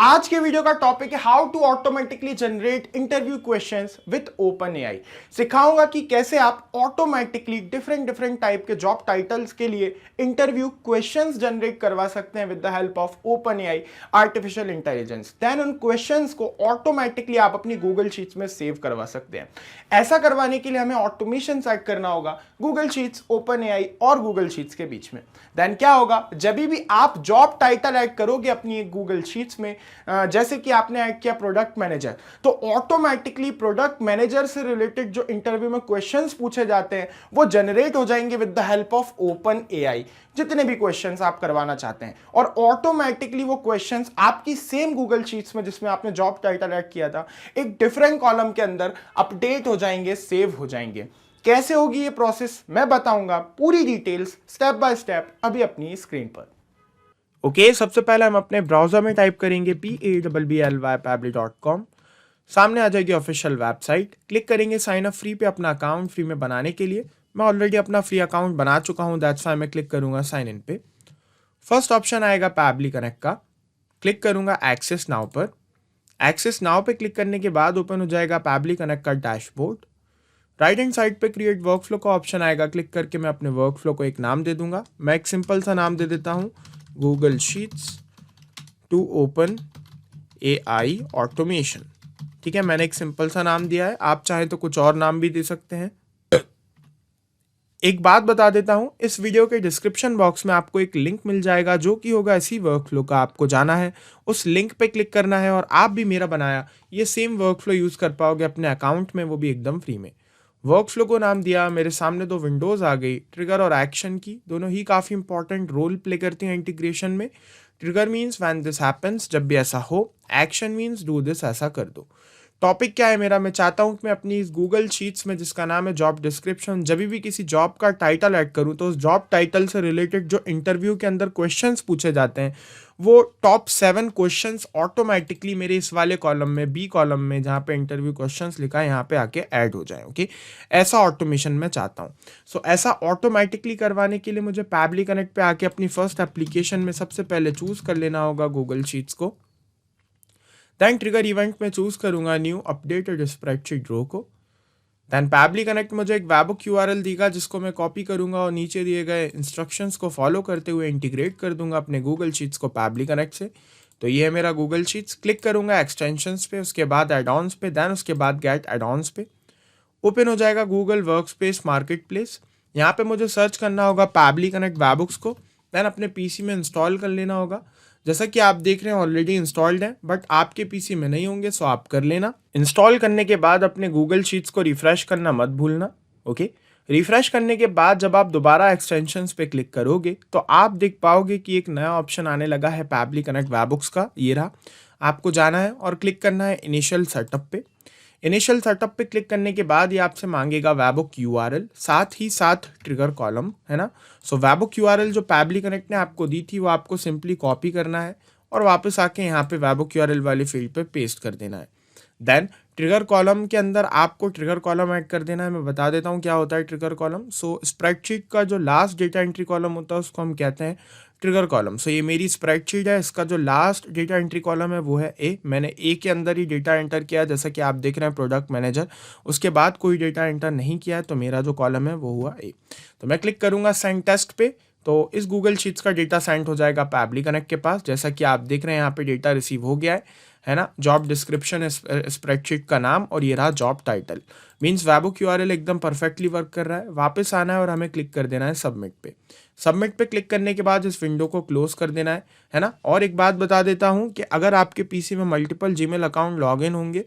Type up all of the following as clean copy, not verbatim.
आज के वीडियो का टॉपिक है how to automatically generate interview questions with OpenAI. सिखाऊंगा कि कैसे आप ऑटोमेटिकली डिफरेंट डिफरेंट टाइप के जॉब टाइटल्स के लिए इंटरव्यू क्वेश्चंस जनरेट करवा सकते हैं with the help of OpenAI artificial intelligence. Then उन क्वेश्चंस को ऑटोमेटिकली आप अपनी गूगल शीट्स में सेव करवा सकते हैं। ऐसा करवाने के लिए हमें ऑटोमेशन सेट करना होगा गूगल शीट्स, ओपन एआई और गूगल शीट्स के बीच में। देन क्या होगा, जब भी आप जॉब टाइटल ऐड करोगे अपनी गूगल शीट्स में, जैसे कि आपने ऐड किया प्रोडक्ट मैनेजर, तो ऑटोमेटिकली प्रोडक्ट मैनेजर से रिलेटेड जो इंटरव्यू में क्वेश्चंस पूछे जाते हैं वो जनरेट हो जाएंगे with the help of open AI, जितने भी क्वेश्चंस आप करवाना चाहते हैं। और ऑटोमेटिकली वो क्वेश्चंस आपकी सेम गूगल शीट्स में जिसमें आपने जॉब टाइटल ऐड किया था एक डिफरेंट कॉलम के अंदर अपडेट हो जाएंगे, सेव हो जाएंगे। कैसे होगी ये प्रोसेस मैं बताऊंगा, पूरी डिटेल्स स्टेप बाय स्टेप अभी अपनी स्क्रीन पर। ओके, सबसे पहले हम अपने ब्राउजर में टाइप करेंगे PABBLY सामने आ जाएगी ऑफिशियल वेबसाइट। क्लिक करेंगे साइन अप फ्री पे अपना अकाउंट फ्री में बनाने के लिए। मैं ऑलरेडी अपना फ्री अकाउंट बना चुका हूं, दैट्स व्हाई मैं क्लिक करूंगा साइन इन पे। फर्स्ट ऑप्शन आएगा पैबली कनेक्ट का, क्लिक करूंगा एक्सेस नाउ पर। एक्सेस नाउ पे क्लिक करने के बाद ओपन हो जाएगा पैबली कनेक्ट का डैशबोर्ड। राइट हैंड साइड पे क्रिएट वर्कफ्लो का ऑप्शन आएगा, क्लिक करके मैं अपने वर्कफ्लो को एक नाम दे दूंगा। मैं एक सिंपल सा नाम दे देता हूं, Google sheets to OpenAI automation. ठीक है, मैंने एक सिंपल सा नाम दिया है, आप चाहें तो कुछ और नाम भी दे सकते हैं। एक बात बता देता हूं, इस वीडियो के डिस्क्रिप्शन बॉक्स में आपको एक लिंक मिल जाएगा जो कि होगा इसी वर्कफ्लो का। आपको जाना है, उस लिंक पे क्लिक करना है और आप भी मेरा बनाया ये सेम वर्कफ्लो यूज कर पाओगे अपने अकाउंट में, वो भी एकदम फ्री में। वर्कफ्लो को नाम दिया, मेरे सामने दो विंडोज आ गई, ट्रिगर और एक्शन की। दोनों ही काफ़ी इंपॉर्टेंट रोल प्ले करती हैं इंटीग्रेशन में। Trigger means when this happens, जब भी ऐसा हो। एक्शन मीन्स डू दिस, ऐसा कर दो। टॉपिक क्या है मेरा, मैं चाहता हूँ कि मैं अपनी इस गूगल शीट्स में जिसका नाम है जॉब डिस्क्रिप्शन, जब भी किसी जॉब का टाइटल ऐड करूँ तो उस जॉब टाइटल से रिलेटेड जो इंटरव्यू के अंदर क्वेश्चंस पूछे जाते हैं वो टॉप 7 क्वेश्चंस ऑटोमेटिकली मेरे इस वाले कॉलम में, बी कॉलम में जहाँ पे इंटरव्यू क्वेश्चंस लिखा है यहाँ पे आके ऐड हो जाए। ओके, ऐसा ऑटोमेशन मैं चाहता हूँ। सो ऐसा ऑटोमेटिकली करवाने के लिए मुझे पैबली कनेक्ट पे आके अपनी फर्स्ट एप्लीकेशन में सबसे पहले चूज कर लेना होगा गूगल शीट्स को। देन ट्रिगर इवेंट में चूज करूंगा न्यू अपडेटेड स्प्रेडशीट रो को। देन पैबली कनेक्ट मुझे एक वेब यूआरएल देगा जिसको मैं कॉपी करूंगा और नीचे दिए गए इंस्ट्रक्शंस को फॉलो करते हुए इंटीग्रेट कर दूंगा अपने गूगल शीट्स को पैबली कनेक्ट से। तो ये है मेरा गूगल शीट्स। क्लिक करूंगा एक्सटेंशंस पे, उसके बाद एड ऑन्स पे, देन उसके बाद गेट एड ऑन्स पे। ओपन हो जाएगा गूगल वर्कस्पेस मार्केट प्लेस। यहाँ पे मुझे सर्च करना होगा पैबली कनेक्ट वेबबुक्स को, देन अपने पीसी में इंस्टॉल कर लेना होगा। जैसा कि आप देख रहे हैं ऑलरेडी इंस्टॉल्ड है, बट आपके पीसी में नहीं होंगे, सो आप कर लेना। इंस्टॉल करने के बाद अपने गूगल शीट्स को रिफ्रेश करना मत भूलना। ओके, रिफ्रेश करने के बाद जब आप दोबारा एक्सटेंशंस पे क्लिक करोगे तो आप देख पाओगे कि एक नया ऑप्शन आने लगा है पैबली कनेक्ट वेबबुक्स का। ये रहा, आपको जाना है और क्लिक करना है इनिशियल सेटअप पे। इनिशियल सेटअप पे क्लिक करने के बाद ये आपसे मांगेगा वेबबुक यूआरएल, साथ ही साथ ट्रिगर कॉलम, है ना। सो वेबबुक यूआरएल जो पैबली कनेक्ट ने आपको दी थी वो आपको सिंपली कॉपी करना है और वापस आके यहाँ पे वेबबुक यूआरएल वाली फील्ड पे पेस्ट कर देना है। देन ट्रिगर कॉलम के अंदर आपको ट्रिगर कॉलम ऐड कर देना है। मैं बता देता हूँ क्या होता है ट्रिगर कॉलम। सो स्प्रेडशीट का जो लास्ट डेटा एंट्री कॉलम होता है उसको हम कहते हैं ट्रिगर कॉलम। सो ये मेरी स्प्रेडशीट है, इसका जो लास्ट डेटा एंट्री कॉलम है वो है ए। मैंने ए के अंदर ही डेटा एंटर किया, जैसा कि आप देख रहे हैं प्रोडक्ट मैनेजर। उसके बाद कोई डेटा एंटर नहीं किया है, तो मेरा जो कॉलम है वो हुआ ए। तो मैं क्लिक करूंगा सेंड टेस्ट पे, तो इस गूगल शीट्स का डेटा सेंड हो जाएगा पैबली कनेक्ट के पास। जैसा कि आप देख रहे हैं यहाँ पे डेटा रिसीव हो गया है ना। जॉब डिस्क्रिप्शन स्प्रेडशीट का नाम और ये रहा job title. Means WebBook URL एकदम परफेक्टली वर्क कर रहा है। वापस आना है और हमें क्लिक कर देना है सबमिट पे। सबमिट पे क्लिक करने के बाद इस विंडो को क्लोज कर देना है ना। और एक बात बता देता हूँ कि अगर आपके पीसी में मल्टीपल जीमेल अकाउंट लॉगिन होंगे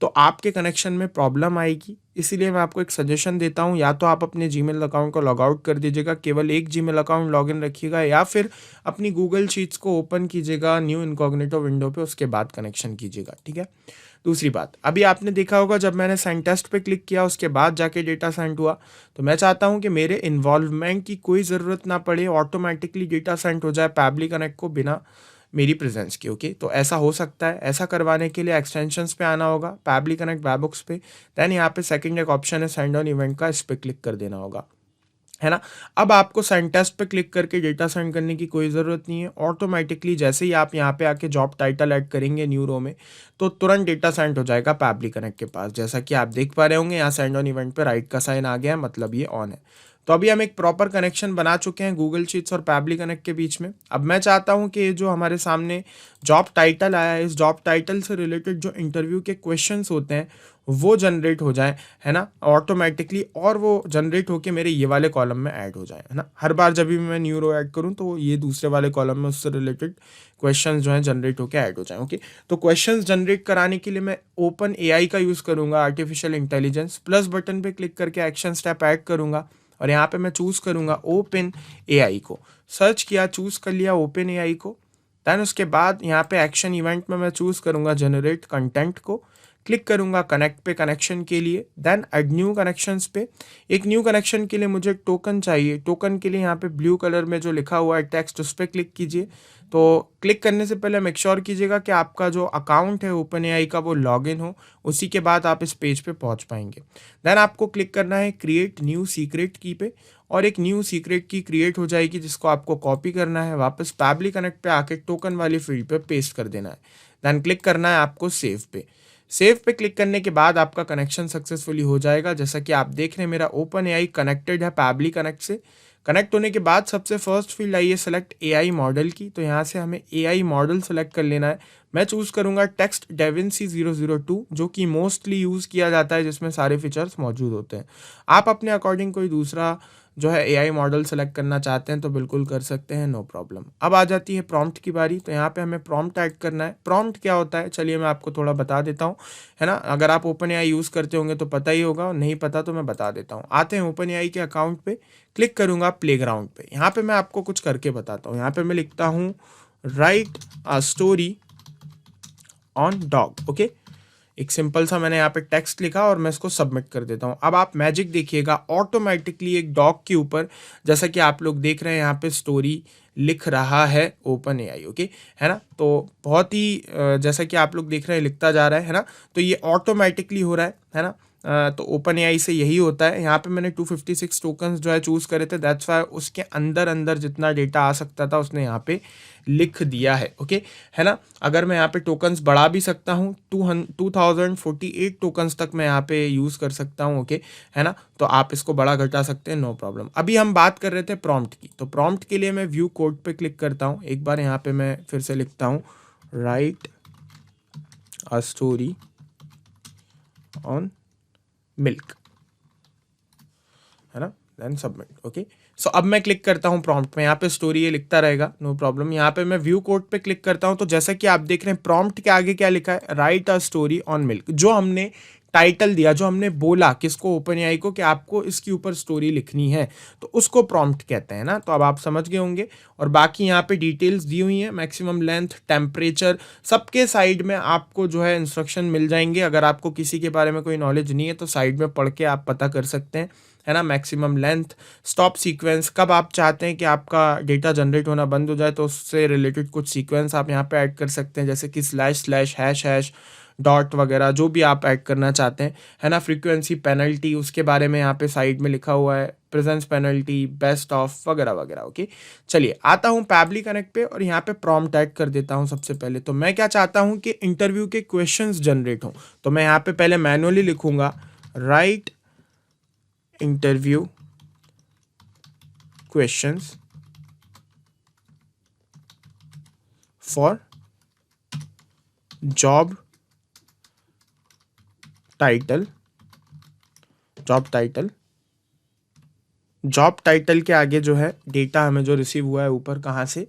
तो आपके कनेक्शन में प्रॉब्लम आएगी। इसीलिए मैं आपको एक सजेशन देता हूँ, या तो आप अपने जीमेल अकाउंट को लॉग आउट कर दीजिएगा, केवल एक जीमेल अकाउंट लॉगिन रखिएगा, या फिर अपनी गूगल शीट्स को ओपन कीजिएगा न्यू इनकॉग्निटो विंडो पे, उसके बाद कनेक्शन कीजिएगा। ठीक है। दूसरी बात, अभी आपने देखा होगा जब मैंने सेंड टेस्ट पे क्लिक किया उसके बाद जाके डेटा सेंड हुआ, तो मैं चाहता हूं कि मेरे इन्वॉल्वमेंट की कोई ज़रूरत ना पड़े, ऑटोमेटिकली डेटा सेंड हो जाए पैबली कनेक्ट को बिना मेरी प्रेजेंस की। ओके, तो ऐसा हो सकता है। ऐसा करवाने के लिए एक्सटेंशंस पे आना होगा, पैबली कनेक्ट वेबबुक्स पे। देन यहाँ पे सेकंड एक ऑप्शन है सेंड ऑन इवेंट का, इस पर क्लिक कर देना होगा। है ना? अब आपको सेंड टेस्ट पे क्लिक करके डेटा सेंड करने की कोई ज़रूरत नहीं है। ऑटोमैटिकली जैसे ही आप यहाँ पे आके जॉब टाइटल ऐड करेंगे न्यू रो में, तो तुरंत डेटा सेंड हो जाएगा पैबली कनेक्ट के पास। जैसा कि आप देख पा रहे होंगे यहाँ सेंड ऑन इवेंट पे राइट का साइन आ गया है, मतलब ये ऑन है। तो अभी हम एक प्रॉपर कनेक्शन बना चुके हैं गूगल शीट्स और पैबली कनेक्ट के बीच में। अब मैं चाहता हूँ कि ये जो हमारे सामने जॉब टाइटल आया है, इस जॉब टाइटल से रिलेटेड जो इंटरव्यू के क्वेश्चंस होते हैं, वो जनरेट हो जाएँ, है ना? ऑटोमैटिकली, और वो जनरेट होके मेरे ये वाले कॉलम में ऐड हो जाएँ, है ना? हर बार जब भी मैं न्यू रो ऐड करूँ तो ये दूसरे वाले कॉलम में उससे रिलेटेड क्वेश्चंस जो हैं जनरेट होके ऐड हो जाएँ, ओके? तो क्वेश्चंस जनरेट कराने के लिए मैं ओपन एआई का यूज़ करूँगा, आर्टिफिशियल इंटेलिजेंस। प्लस बटन पे क्लिक करके एक्शन स्टेप ऐड करूँगा और यहाँ पे मैं चूज़ करूँगा ओपन एआई को। सर्च किया, चूज़ कर लिया ओपन एआई को। देन उसके बाद यहाँ पे एक्शन इवेंट में मैं चूज़ करूँगा जनरेट कंटेंट को। क्लिक करूँगा कनेक्ट पे कनेक्शन के लिए, देन ऐड न्यू कनेक्शंस पे। एक न्यू कनेक्शन के लिए मुझे टोकन चाहिए। टोकन के लिए यहाँ पे ब्लू कलर में जो लिखा हुआ है टेक्स्ट, उस पर क्लिक कीजिए। तो क्लिक करने से पहले मेक श्योर कीजिएगा कि आपका जो अकाउंट है ओपन एआई का वो लॉगिन हो, उसी के बाद आप इस पेज पे पहुँच पाएंगे। देन आपको क्लिक करना है क्रिएट न्यू सीक्रेट की पे, और एक न्यू सीक्रेट की क्रिएट हो जाएगी जिसको आपको कॉपी करना है, वापस पैबली कनेक्ट पे आके टोकन वाली फील्ड पे पेस्ट कर देना है। देन क्लिक करना है आपको सेव पे। सेव पे क्लिक करने के बाद आपका कनेक्शन सक्सेसफुली हो जाएगा। जैसा कि आप देख रहे हैं मेरा ओपन एआई कनेक्टेड है पैबली कनेक्ट से। कनेक्ट होने के बाद सबसे फर्स्ट फील्ड आई है सेलेक्ट एआई मॉडल की, तो यहाँ से हमें एआई मॉडल सेलेक्ट कर लेना है। मैं चूज़ करूँगा टेक्स्ट डेविंसी 002, जो कि मोस्टली यूज़ किया जाता है, जिसमें सारे फीचर्स मौजूद होते हैं। आप अपने अकॉर्डिंग कोई दूसरा जो है एआई मॉडल सेलेक्ट करना चाहते हैं तो बिल्कुल कर सकते हैं, नो प्रॉब्लम। अब आ जाती है प्रॉम्प्ट की बारी, तो यहाँ पे हमें प्रॉम्प्ट ऐड करना है। प्रॉम्प्ट क्या होता है चलिए मैं आपको थोड़ा बता देता हूँ, है ना? अगर आप ओपन एआई यूज़ करते होंगे तो पता ही होगा, नहीं पता तो मैं बता देता हूँ। आते हैं ओपन एआई के अकाउंट पे, क्लिक करूँगा प्लेग्राउंड पे। यहाँ पे मैं आपको कुछ करके बताता हूँ। यहाँ पे मैं लिखता हूँ right a story on dog, okay? एक सिंपल सा मैंने यहाँ पे टेक्स्ट लिखा और मैं इसको सबमिट कर देता हूँ। अब आप मैजिक देखिएगा, ऑटोमेटिकली एक डॉग के ऊपर, जैसा कि आप लोग देख रहे हैं यहाँ पे स्टोरी लिख रहा है ओपन एआई, ओके, है ना? तो बहुत ही जैसा कि आप लोग देख रहे हैं लिखता जा रहा है ना? तो ये ऑटोमेटिकली हो रहा है ना? तो ओपन एआई से यही होता है। यहाँ पे मैंने 256 टोकन्स जो है चूज़ करे थे, दैट्स वाई उसके अंदर अंदर जितना डेटा आ सकता था उसने यहाँ पे लिख दिया है, ओके, है ना? अगर मैं यहाँ पे टोकन्स बढ़ा भी सकता हूँ, 2048 टोकन्स तक मैं यहाँ पे यूज़ कर सकता हूँ, ओके, है ना? तो आप इसको बड़ा घटा सकते हैं, नो प्रॉब्लम। अभी हम बात कर रहे थे प्रॉम्प्ट की, तो प्रॉम्प्ट के लिए मैं व्यू कोड पे क्लिक करता हूँ। एक बार यहाँ पे मैं फिर से लिखता हूँ right a story on milk, है ना? Then submit, okay. सो अब मैं क्लिक करता हूँ प्रॉम्प्ट में, यहाँ पे स्टोरी ये लिखता रहेगा, नो प्रॉब्लम। यहाँ पे मैं व्यू कोड पे क्लिक करता हूँ, तो जैसा कि आप देख रहे हैं प्रॉम्प्ट के आगे क्या लिखा है, right a story on milk. जो हमने टाइटल दिया, जो हमने बोला किसको, ओपन एआई को, कि आपको इसके ऊपर स्टोरी लिखनी है, तो उसको प्रॉम्प्ट कहते हैं ना। तो अब आप समझ गए होंगे। और बाकी यहाँ पे डिटेल्स दी हुई हैं, मैक्सिमम लेंथ, टेम्परेचर, सबके साइड में आपको जो है इंस्ट्रक्शन मिल जाएंगे। अगर आपको किसी के बारे में कोई नॉलेज नहीं है तो साइड में पढ़ के आप पता कर सकते हैं, है ना? मैक्सिमम लेंथ, स्टॉप सीक्वेंस, कब आप चाहते हैं कि आपका डेटा जनरेट होना बंद हो जाए तो उससे रिलेटेड कुछ सीक्वेंस आप यहाँ पे ऐड कर सकते हैं, जैसे कि slash slash, hash hash, dot वगैरह, जो भी आप ऐड करना चाहते हैं, है ना? फ्रीक्वेंसी, पेनल्टी, उसके बारे में यहाँ पे साइड में लिखा हुआ है, प्रेजेंस पेनल्टी, बेस्ट ऑफ वगैरह वगैरह, ओके। चलिए आता हूँ पैबली कनेक्ट पे और यहाँ पे प्रॉम्प्ट ऐड कर देता हूँ। सबसे पहले तो मैं क्या चाहता हूँ कि इंटरव्यू के क्वेश्चंस जनरेट हों, तो मैं यहाँ पे पहले मैनुअली लिखूंगा right interview questions for job title। Job title के आगे जो है डेटा हमें जो रिसीव हुआ है ऊपर कहाँ से,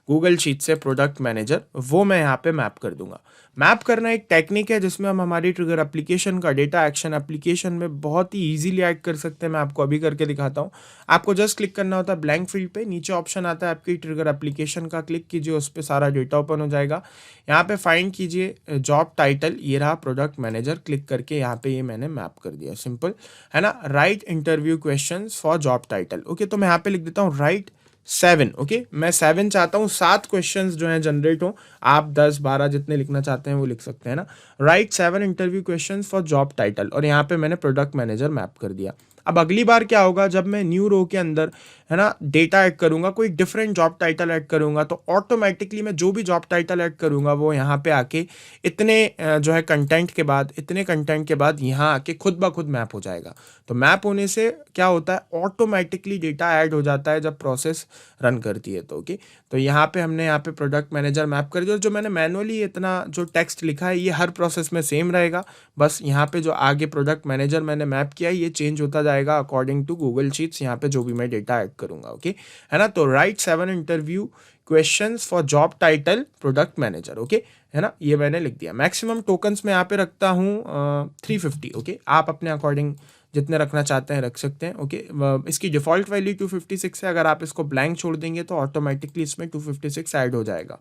गूगल शीट से, प्रोडक्ट मैनेजर, वो मैं यहाँ पे मैप कर दूंगा। मैप करना एक टेक्निक है जिसमें हम हमारी ट्रिगर एप्लीकेशन का डेटा एक्शन एप्लीकेशन में बहुत ही इजीली ऐड कर सकते हैं। मैं आपको अभी करके दिखाता हूँ। आपको जस्ट क्लिक करना होता है ब्लैंक फील्ड पे, नीचे ऑप्शन आता है आपकी ट्रिगर एप्लीकेशन का, क्लिक कीजिए, उस पर सारा डेटा ओपन हो जाएगा। यहाँ पे फाइंड कीजिए जॉब टाइटल, ये रहा प्रोडक्ट मैनेजर, क्लिक करके यहाँ पे ये मैंने मैप कर दिया, सिंपल, है ना? Right interview question for job title, okay. तो मैं यहाँ पे लिख देता हूँ राइट 7, ओके। मैं 7 चाहता हूँ, 7 क्वेश्चंस जो हैं जनरेट हो। आप 10 12 जितने लिखना चाहते हैं वो लिख सकते हैं ना। Right 7 interview questions for job title, और यहाँ पे मैंने प्रोडक्ट मैनेजर मैप कर दिया। अब अगली बार क्या होगा, जब मैं न्यू रो के अंदर है ना डेटा ऐड करूंगा, कोई डिफरेंट जॉब टाइटल ऐड करूंगा, तो ऑटोमेटिकली मैं जो भी जॉब टाइटल ऐड करूंगा वो यहाँ पे आके इतने जो है कंटेंट के बाद, इतने कंटेंट के बाद यहाँ आके खुद ब खुद मैप हो जाएगा। तो मैप होने से क्या होता है, ऑटोमेटिकली डेटा ऐड हो जाता है जब प्रोसेस रन करती है। तो ओके, तो यहाँ पे हमने यहाँ पे प्रोडक्ट मैनेजर मैप कर दिया, और जो मैंने मैनुअली इतना जो टेक्स्ट लिखा है ये हर प्रोसेस में सेम रहेगा, बस यहाँ पे जो आगे प्रोडक्ट मैनेजर मैंने मैप किया है ये चेंज होता जाएगा अकॉर्डिंग टू गूगल शीट्स, यहाँ पे जो भी मैं डेटा ऐड करूँगा। ओके, है ना। तो right 7 interview questions for job title product manager. Okay, है ना, ये मैंने लिख दिया। मैक्सिमम टोकन्स मैं यहाँ पे रखता हूँ 350। ओके, आप अपने अकॉर्डिंग जितने रखना चाहते हैं रख सकते हैं। ओके, इसकी डिफ़ॉल्ट वैल्यू 256 है, अगर आप इसको ब्लैंक छोड़ देंगे तो ऑटोमेटिकली इसमें 256 ऐड हो जाएगा,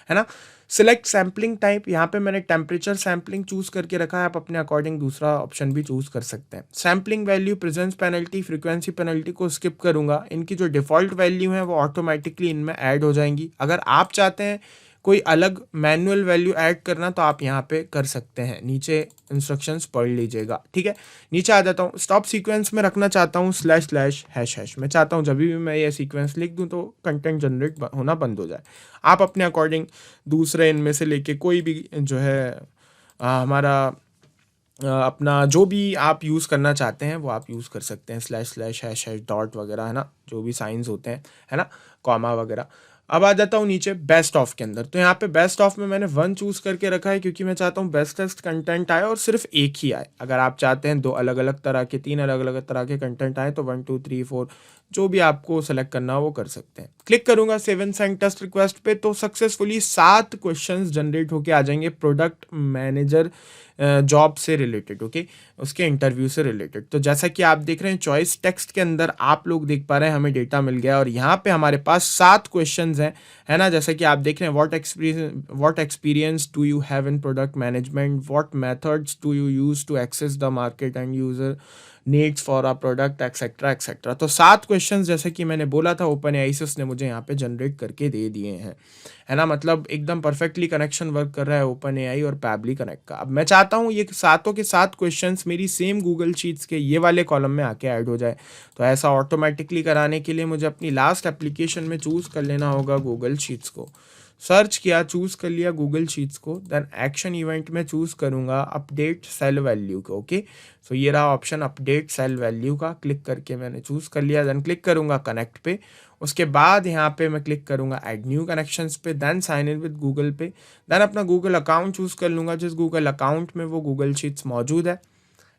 है ना। सिलेक्ट सैम्पलिंग टाइप, यहाँ पे मैंने टेम्परेचर सैम्पलिंग चूज़ करके रखा है, आप अपने अकॉर्डिंग दूसरा ऑप्शन भी चूज़ कर सकते हैं। Sampling value, presence penalty, frequency penalty को स्किप करूँगा, इनकी जो डिफ़ॉल्ट वैल्यू है वो ऑटोमेटिकली इनमें ऐड हो जाएंगी। अगर आप चाहते हैं कोई अलग मैनुअल वैल्यू ऐड करना तो आप यहाँ पे कर सकते हैं, नीचे इंस्ट्रक्शंस पढ़ लीजिएगा, ठीक है। नीचे आ जाता हूँ, स्टॉप सीक्वेंस में रखना चाहता हूँ / मैं चाहता हूँ जब भी मैं ये सीक्वेंस लिख दूँ तो कंटेंट जनरेट होना बंद हो जाए। आप अपने अकॉर्डिंग दूसरे इनमें से लेके कोई भी जो है हमारा अपना जो भी आप यूज़ करना चाहते हैं वो आप यूज़ कर सकते हैं, / डॉट वगैरह, है ना, जो भी साइंस होते हैं, है ना, कॉमा वगैरह। अब आ जाता हूँ नीचे बेस्ट ऑफ के अंदर, तो यहाँ पे बेस्ट ऑफ में मैंने 1 चूज़ करके रखा है क्योंकि मैं चाहता हूँ बेस्टेस्ट कंटेंट आए और सिर्फ एक ही आए। अगर आप चाहते हैं 2 अलग अलग तरह के, 3 अलग अलग तरह के कंटेंट आए तो 1 2 3 4 जो भी आपको सेलेक्ट करना हो वो कर सकते हैं। क्लिक करूंगा save and send test request पे, तो सक्सेसफुली 7 क्वेश्चंस जनरेट होके आ जाएंगे प्रोडक्ट मैनेजर जॉब से रिलेटेड। ओके, उसके इंटरव्यू से रिलेटेड। तो जैसा कि आप देख रहे हैं चॉइस टेक्स्ट के अंदर आप लोग देख पा रहे हैं हमें डेटा मिल गया, और यहाँ पे हमारे पास 7 क्वेश्चंस हैं, है ना। जैसा कि आप देख रहे हैं, what experience do you have in product management, what methods do you use to access the market and user needs for a product, etcetera etcetera. तो 7 क्वेश्चंस जैसे कि मैंने बोला था ओपन एआई से उसने मुझे यहाँ पे जनरेट करके दे दिए हैं, है ना। मतलब एकदम परफेक्टली कनेक्शन वर्क कर रहा है ओपन एआई और पैबली कनेक्ट का। अब मैं चाहता हूँ ये सातों के 7 क्वेश्चंस मेरी सेम गूगल शीट्स के ये वाले कॉलम में आके ऐड हो जाए। तो ऐसा ऑटोमेटिकली कराने के लिए मुझे अपनी लास्ट एप्लीकेशन में चूज़ कर लेना होगा गूगल शीट्स को। सर्च किया, चूज़ कर लिया गूगल शीट्स को, देन एक्शन इवेंट में चूज़ करूँगा अपडेट सेल वैल्यू को। ओके, सो ये रहा ऑप्शन अपडेट सेल वैल्यू का, क्लिक करके मैंने चूज़ कर लिया। देन क्लिक करूँगा कनेक्ट पे, उसके बाद यहाँ पे मैं क्लिक करूँगा ऐड न्यू कनेक्शंस पे, then sign in with Google पे, देन अपना गूगल अकाउंट चूज़ कर लूँगा जिस गूगल अकाउंट में वो गूगल शीट्स मौजूद है।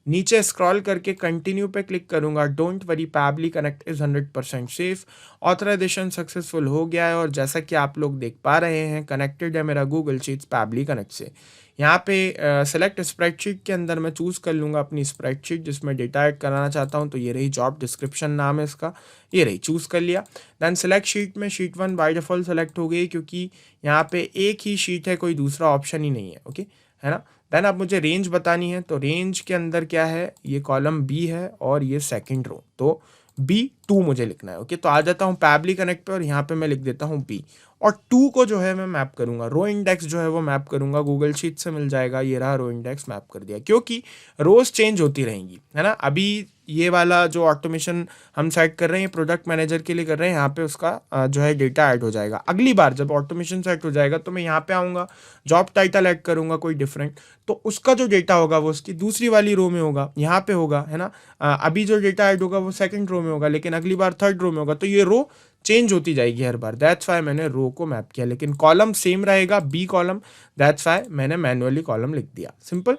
नीचे स्क्रॉल करके कंटिन्यू पे क्लिक करूंगा। Don't worry, Pabbly connect is 100% safe, authorization successful हो गया है, और जैसा कि आप लोग देख पा रहे हैं कनेक्टेड है मेरा गूगल शीट्स पैबली कनेक्ट से। यहाँ पे सेलेक्ट स्प्रेडशीट के अंदर मैं चूज़ कर लूँगा अपनी स्प्रेडशीट जिसमें डेटा ऐड कराना चाहता हूँ। तो ये रही, जॉब डिस्क्रिप्शन नाम है इसका, ये रही, चूज़ कर लिया। दैन सेलेक्ट शीट में शीट 1 बाय डिफ़ॉल्ट सेलेक्ट हो गई क्योंकि यहाँ पे एक ही शीट है, कोई दूसरा ऑप्शन ही नहीं है। ओके, है ना। देन अब मुझे रेंज बतानी है, तो रेंज के अंदर क्या है, ये कॉलम बी है और ये सेकंड रो, तो B2 मुझे लिखना है। ओके, तो आ जाता हूँ पैबली कनेक्ट पे और यहाँ पे मैं लिख देता हूँ B, और 2 को जो है मैं मैप करूँगा, रो इंडेक्स जो है वो मैप करूँगा, गूगल शीट से मिल जाएगा। ये रहा रो इंडेक्स मैप कर दिया, क्योंकि रोज चेंज होती रहेंगी, है ना। अभी ये वाला जो ऑटोमेशन हम सेट कर रहे हैं प्रोडक्ट मैनेजर के लिए कर रहे हैं, यहाँ पे उसका जो है डेटा ऐड हो जाएगा। अगली बार जब ऑटोमेशन सेट हो जाएगा तो मैं यहाँ पे आऊँगा, जॉब टाइटल ऐड करूँगा कोई डिफरेंट, तो उसका जो डेटा होगा वो उसकी दूसरी वाली रो में होगा, यहाँ पे होगा, है ना। अभी जो डेटा ऐड होगा वो सेकंड रो में होगा, लेकिन अगली बार थर्ड रो में होगा, तो ये रो चेंज होती जाएगी हर बार। दैट्स वाई मैंने रो को मैप किया, लेकिन कॉलम सेम रहेगा बी कॉलम, दैट्स वाई मैंने मैनुअली कॉलम लिख दिया, सिंपल।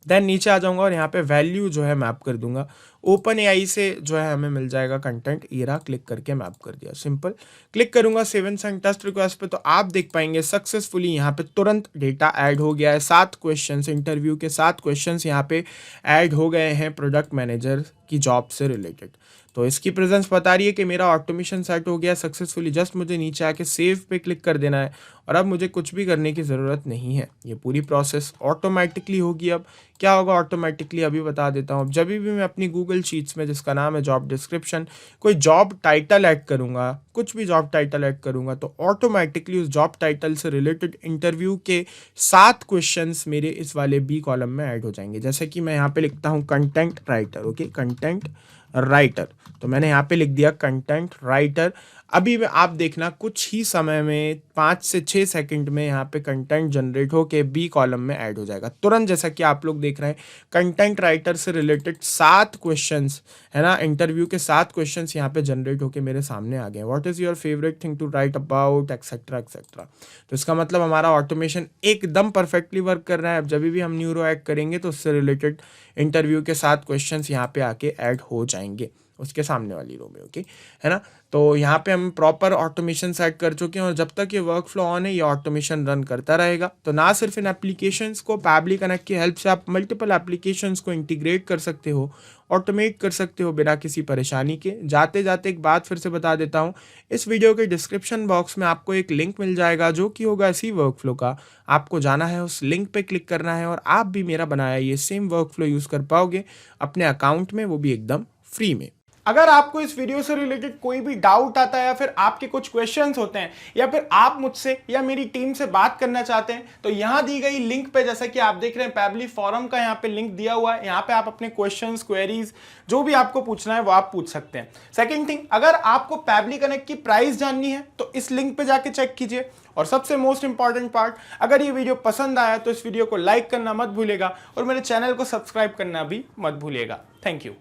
देन नीचे आ जाऊंगा और यहाँ पे वैल्यू जो है मैप कर दूंगा। ओपन एआई से जो है हमें मिल जाएगा कंटेंट, ईरा क्लिक करके मैप कर दिया, सिंपल। क्लिक करूंगा save and send test request पे, तो आप देख पाएंगे सक्सेसफुली यहाँ पे तुरंत डेटा ऐड हो गया है। 7 क्वेश्चंस, इंटरव्यू के 7 क्वेश्चंस यहाँ पे ऐड हो गए हैं प्रोडक्ट मैनेजर की जॉब से रिलेटेड। तो इसकी प्रेजेंस बता रही है कि मेरा ऑटोमेशन सेट हो गया सक्सेसफुली। जस्ट मुझे नीचे आके सेव पे क्लिक कर देना है और अब मुझे कुछ भी करने की ज़रूरत नहीं है, ये पूरी प्रोसेस ऑटोमेटिकली होगी। अब क्या होगा ऑटोमेटिकली, अभी बता देता हूँ। अब जब भी मैं अपनी गूगल शीट्स में जिसका नाम है जॉब डिस्क्रिप्शन, कोई जॉब टाइटल ऐड करूँगा, कुछ भी जॉब टाइटल ऐड करूँगा, तो ऑटोमेटिकली उस जॉब टाइटल से रिलेटेड इंटरव्यू के 7 क्वेश्चंस मेरे इस वाले बी कॉलम में ऐड हो जाएंगे। जैसे कि मैं यहाँ पे लिखता हूँ content writer, okay, content content writer. तो मैंने यहाँ पे लिख दिया कंटेंट राइटर। अभी में आप देखना कुछ ही समय में 5 से 6 सेकंड में यहाँ पे कंटेंट जनरेट होके बी कॉलम में ऐड हो जाएगा तुरंत। जैसा कि आप लोग देख रहे हैं कंटेंट राइटर से रिलेटेड 7 क्वेश्चंस है ना, इंटरव्यू के 7 क्वेश्चंस यहाँ पे जनरेट होके मेरे सामने आ गए। What is your favourite thing to write about etcetera etcetera. तो इसका मतलब हमारा ऑटोमेशन एकदम परफेक्टली वर्क कर रहा है। अब जब भी हम न्यूरो ऐड करेंगे तो उससे रिलेटेड इंटरव्यू के 7 क्वेश्चंस यहाँ पे आके ऐड हो जाएंगे उसके सामने वाली रो में। ओके है ना, तो यहाँ पे हम प्रॉपर ऑटोमेशन सेट कर चुके हैं और जब तक ये वर्क फ्लो ऑन है ये ऑटोमेशन रन करता रहेगा। तो ना सिर्फ इन एप्लीकेशंस को पैबली कनेक्ट की हेल्प से आप मल्टीपल एप्लीकेशंस को इंटीग्रेट कर सकते हो, ऑटोमेट कर सकते हो बिना किसी परेशानी के। जाते जाते एक बात फिर से बता देता हूँ, इस वीडियो के डिस्क्रिप्शन बॉक्स में आपको एक लिंक मिल जाएगा जो कि होगा इसी वर्क फ्लो का। आपको जाना है, उस लिंक पे क्लिक करना है और आप भी मेरा बनाया ये सेम वर्क फ्लो यूज़ कर पाओगे अपने अकाउंट में, वो भी एकदम फ्री में। अगर आपको इस वीडियो से रिलेटेड कोई भी डाउट आता है या फिर आपके कुछ क्वेश्चंस होते हैं या फिर आप मुझसे या मेरी टीम से बात करना चाहते हैं तो यहां दी गई लिंक पे, जैसा कि आप देख रहे हैं पैबली फॉरम का यहां पे लिंक दिया हुआ है, यहां पे आप अपने क्वेश्चंस, क्वेरीज जो भी आपको पूछना है वो आप पूछ सकते हैं। सेकंड थिंग, अगर आपको पैबली कनेक्ट की प्राइस जाननी है तो इस लिंक पे जाके चेक कीजिए। और सबसे मोस्ट इंपॉर्टेंट पार्ट, अगर ये वीडियो पसंद आया तो इस वीडियो को लाइक करना मत भूलिएगा और मेरे चैनल को सब्सक्राइब करना भी मत भूलिएगा। Thank you.